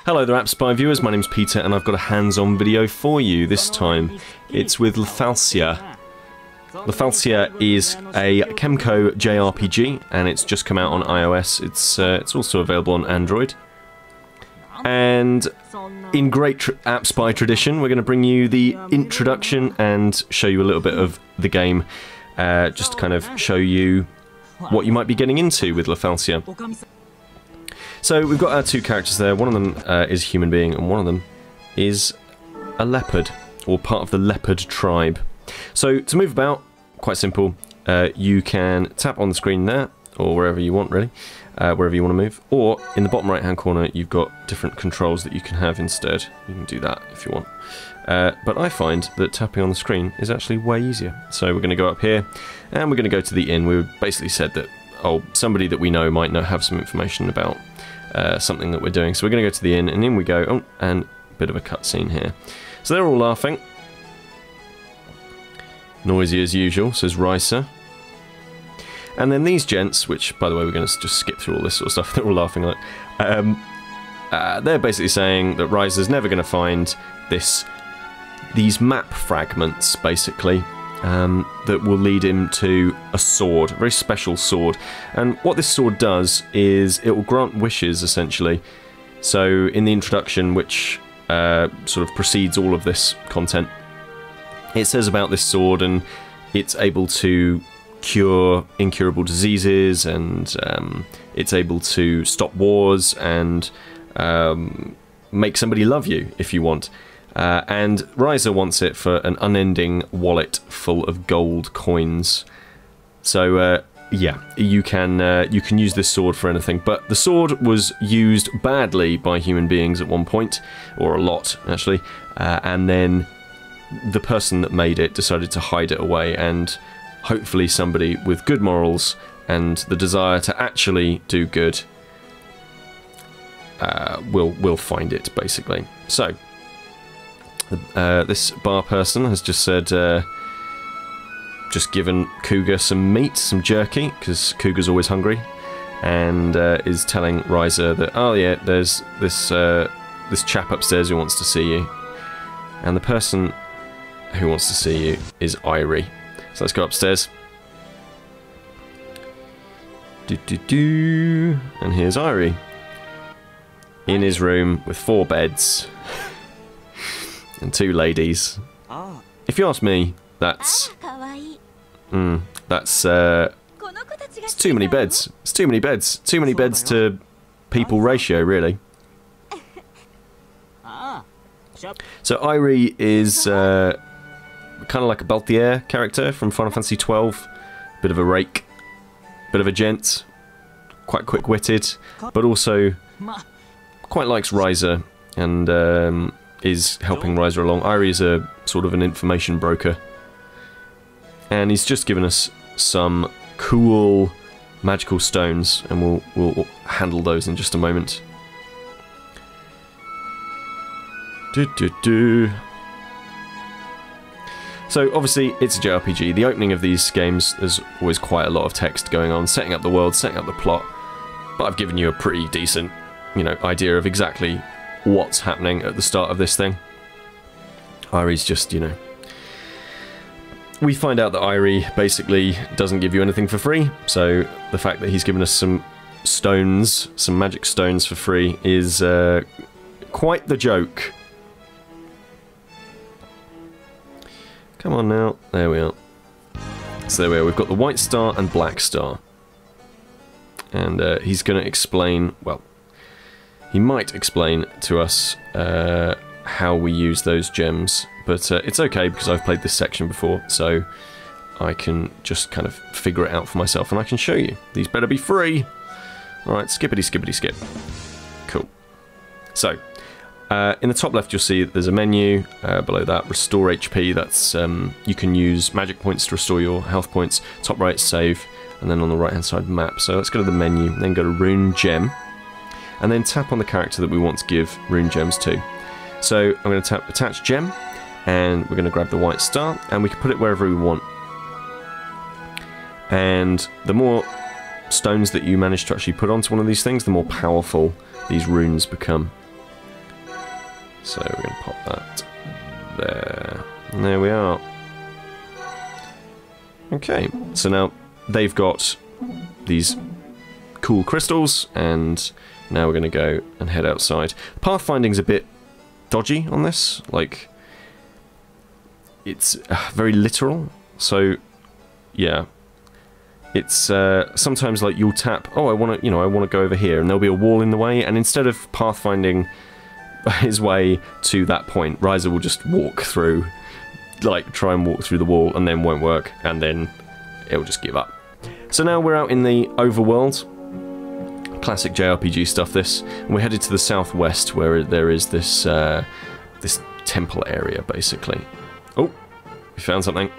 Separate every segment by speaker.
Speaker 1: Hello there, App Spy viewers. My name's Peter, and I've got a hands-on video for you. This time, it's with Lethalsia. Lethalsia is a Kemco JRPG, and it's just come out on iOS. It's also available on Android. And in great App Spy tradition, we're going to bring you the introduction and show you a little bit of the game, just to kind of show you what you might be getting into with Lethalsia. So we've got our two characters there. One of them is a human being, and one of them is a leopard, or part of the leopard tribe. So to move about, quite simple. You can tap on the screen there, or wherever you want, really, wherever you want to move. Or in the bottom right-hand corner, you've got different controls that you can have instead. You can do that if you want. But I find that tapping on the screen is actually way easier. So we're going to go up here, and we're going to go to the inn. We basically said that, oh, somebody that we know might have some information about something that we're doing. So we're going to go to the inn, and in we go. Oh, and a bit of a cutscene here. So they're all laughing. Noisy as usual, says Ryser. And then these gents, which, by the way, we're going to just skip through all this sort of stuff, they're all laughing like, they're basically saying that Ryser's never going to find these map fragments, basically, that will lead him to a sword, a very special sword. And what this sword does is it will grant wishes, essentially. So in the introduction, which sort of precedes all of this content, it says about this sword, and it's able to cure incurable diseases, and it's able to stop wars, and make somebody love you if you want. And Ryser wants it for an unending wallet full of gold coins. So yeah, you can use this sword for anything. But the sword was used badly by human beings at one point, or a lot actually, and then the person that made it decided to hide it away, and hopefully somebody with good morals and the desire to actually do good will find it, basically. So this bar person has just said, just given Cougar some meat, some jerky, because Cougar's always hungry, and is telling Ryser that, oh yeah, there's this chap upstairs who wants to see you, and the person who wants to see you is Irie. So let's go upstairs. And here's Irie in his room with 4 beds and 2 ladies. If you ask me, that's it's too many beds. It's too many beds. Too many beds to people ratio, really. So Irie is kind of like a Balthier character from Final Fantasy XII. Bit of a rake, bit of a gent, quite quick-witted, but also quite likes Ryser, and is helping Ryser along. Irie is a sort of an information broker, and he's just given us some cool magical stones, and we'll handle those in just a moment. So obviously it's a JRPG. The opening of these games, there's always quite a lot of text going on, setting up the world, setting up the plot, but I've given you a pretty decent, idea of exactly what's happening at the start of this thing. Irie's just, we find out that Irie basically doesn't give you anything for free, so the fact that he's given us some stones, some magic stones for free, is quite the joke. Come on now, there we are. So there we are, we've got the white star and black star. And he's going to explain, well, he might explain to us how we use those gems, but it's okay because I've played this section before, so I can just kind of figure it out for myself, and I can show you. These better be free! Alright, skippity skip. Cool. So, in the top left you'll see there's a menu, below that restore HP, that's you can use magic points to restore your health points, top right save, and then on the right hand side map. So let's go to the menu, then go to rune gem, and then tap on the character that we want to give rune gems to. So I'm going to tap attach gem, and we're going to grab the white star, and we can put it wherever we want. And the more stones that you manage to actually put onto one of these things, the more powerful these runes become. So we're going to pop that there. And there we are. Okay, so now they've got these cool crystals, and now we're going to go and head outside. Pathfinding's a bit dodgy on this, like it's very literal. So yeah, it's sometimes like you'll tap, oh, I want to go over here, and there'll be a wall in the way, and instead of pathfinding his way to that point, Ryza will just walk through, like try and walk through the wall, and then won't work, and then it'll just give up. So now we're out in the overworld. Classic JRPG stuff, this. And we're headed to the southwest, where there is this this temple area, basically. Oh, we found something.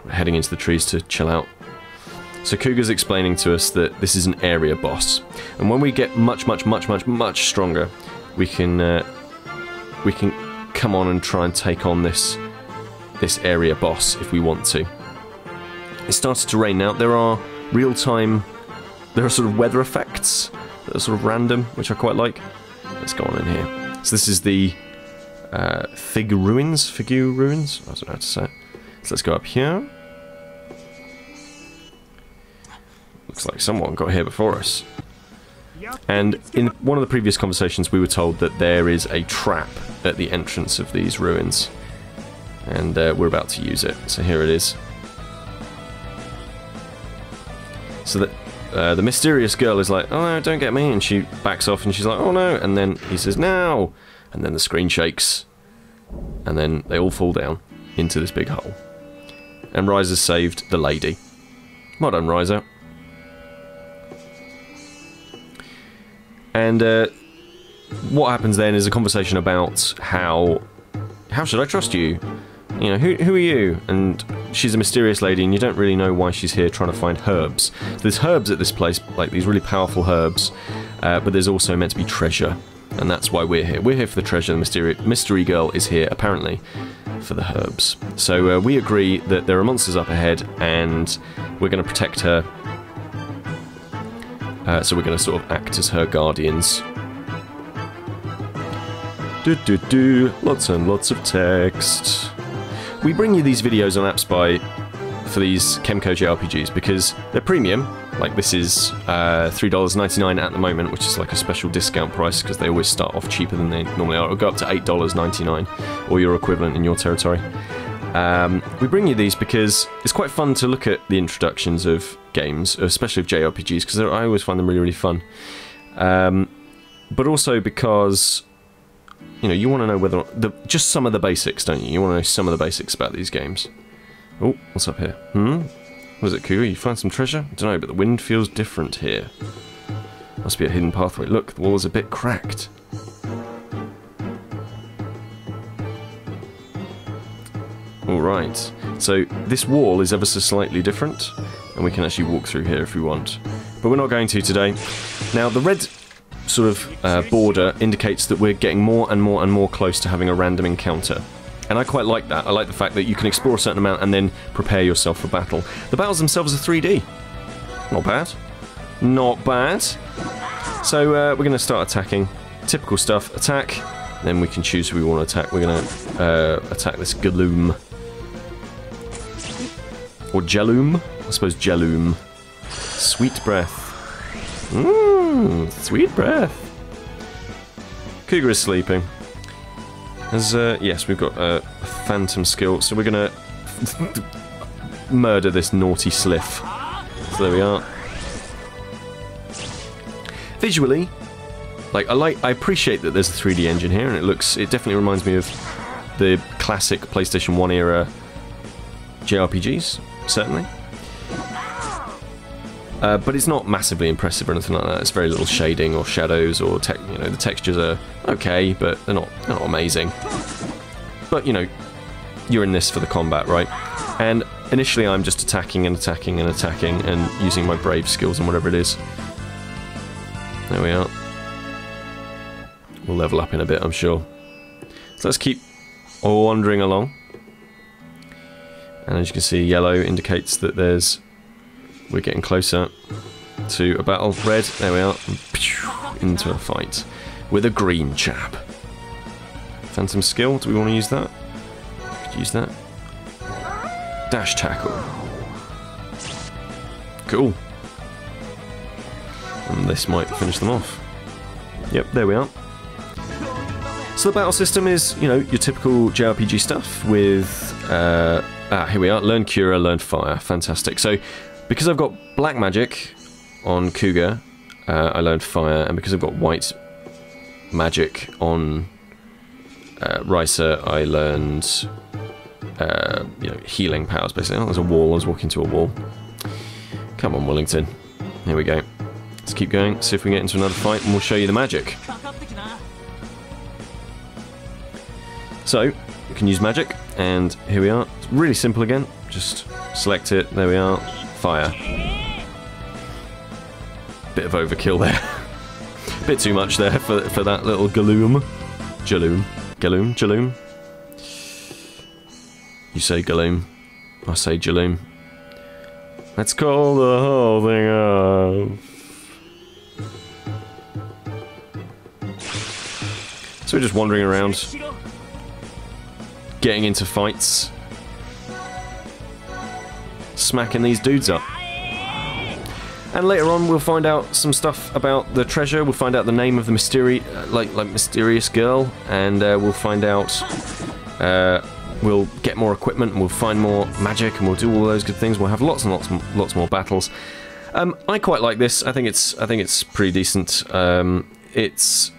Speaker 1: We're heading into the trees to chill out. So Cougar's explaining to us that this is an area boss, and when we get much stronger, we can come on and try and take on this area boss if we want to. It started to rain now. There are there are sort of weather effects that are sort of random, which I quite like. Let's go on in here. So this is the Figu Ruins? I don't know how to say it. So let's go up here. Looks like someone got here before us. And in one of the previous conversations we were told that there is a trap at the entrance of these ruins. And we're about to use it. So here it is. So that the mysterious girl is like, oh no, don't get me, and she backs off and she's like, oh no, and then he says, now, and then the screen shakes, and then they all fall down into this big hole. And Ryza saved the lady. Well done, Ryza. And what happens then is a conversation about how should I trust you? You know, who are you? And she's a mysterious lady, and you don't really know why she's here trying to find herbs. So there's herbs at this place, like these really powerful herbs, but there's also meant to be treasure, and that's why we're here. We're here for the treasure. The mystery girl is here, apparently, for the herbs. So we agree that there are monsters up ahead, and we're going to protect her. So we're going to sort of act as her guardians. Lots and lots of text. We bring you these videos on AppSpy for these Kemco JRPGs because they're premium. Like this is $3.99 at the moment, which is like a special discount price because they always start off cheaper than they normally are. It'll go up to $8.99 or your equivalent in your territory. We bring you these because it's quite fun to look at the introductions of games, especially of JRPGs, because I always find them really, really fun. But also because, you know, you want to know whether just some of the basics, don't you? You want to know some of the basics about these games. Oh, what's up here? What is it, Cougar? You find some treasure? I don't know, but the wind feels different here. Must be a hidden pathway. Look, the wall is a bit cracked. Alright, so this wall is ever so slightly different, and we can actually walk through here if we want. But we're not going to today. Now, the red sort of border indicates that we're getting more and more and more close to having a random encounter. And I quite like that. I like the fact that you can explore a certain amount and then prepare yourself for battle. The battles themselves are 3D. Not bad. Not bad. So we're going to start attacking. Typical stuff. Attack. Then we can choose who we want to attack. We're going to attack this Galoom. Or Jeloom. I suppose Jeloom. Sweet breath. Sweet breath. Cougar is sleeping. Yes, we've got a phantom skill, so we're gonna murder this naughty sliff. So there we are. Visually, I appreciate that there's a 3D engine here, and it definitely reminds me of the classic PlayStation 1 era JRPGs, certainly. But it's not massively impressive or anything like that. It's very little shading or shadows or the textures are okay, but they're not amazing. But you're in this for the combat, right? And initially I'm just attacking and attacking and attacking and using my brave skills and whatever it is. There we are. We'll level up in a bit, I'm sure. So let's keep wandering along. And as you can see, yellow indicates that we're getting closer to a battle. Red, there we are. Into a fight with a green chap. Phantom skill, do we want to use that? Could use that. Dash tackle. Cool. And this might finish them off. Yep, there we are. So the battle system is, you know, your typical JRPG stuff with... here we are. Learn Cura, learn Fire. Fantastic. So, because I've got Black Magic on Cougar, I learned Fire, and because I've got White Magic on Ricer, I learned you know, healing powers, basically. Oh, there's a wall. I was walking to a wall. Come on, Wellington. Here we go. Let's keep going, see if we can get into another fight, and we'll show you the magic. So, you can use magic, and here we are. It's really simple again. Just select it. There we are. Fire. Bit of overkill there. Bit too much there for that little Galoom. Jaloom. Galoom. Jaloom. You say Galoom. I say Jaloom. Let's call the whole thing off. So we're just wandering around, getting into fights, smacking these dudes up. And later on we'll find out some stuff about the treasure, we'll find out the name of the mysterious girl, and we'll find out, we'll get more equipment, and we'll find more magic, and we'll do all those good things. We'll have lots and lots more battles. I quite like this. I think it's pretty decent. It's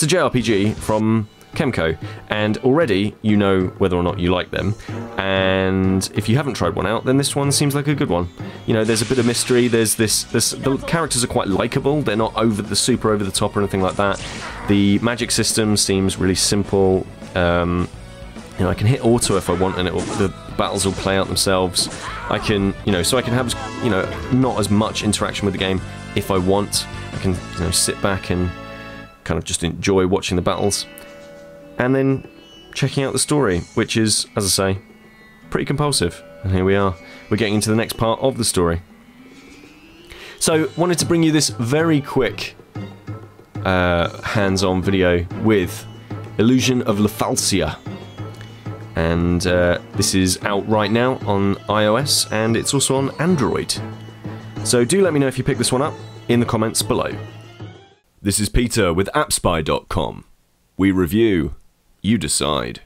Speaker 1: a JRPG from Kemco, and already you know whether or not you like them. And if you haven't tried one out, then this one seems like a good one. You know, there's a bit of mystery. The characters are quite likable. They're not super over the top or anything like that. The magic system seems really simple. You know, I can hit auto if I want, and the battles will play out themselves. I can, you know, so I can have, you know, not as much interaction with the game if I want. I can, you know, sit back and kind of just enjoy watching the battles, and then checking out the story, which is, as I say, pretty compulsive. And here we are. We're getting into the next part of the story. So, wanted to bring you this very quick hands-on video with Illusion of Lephalsia. And this is out right now on iOS, and it's also on Android. So do let me know if you pick this one up in the comments below. This is Peter with AppSpy.com. We review, you decide.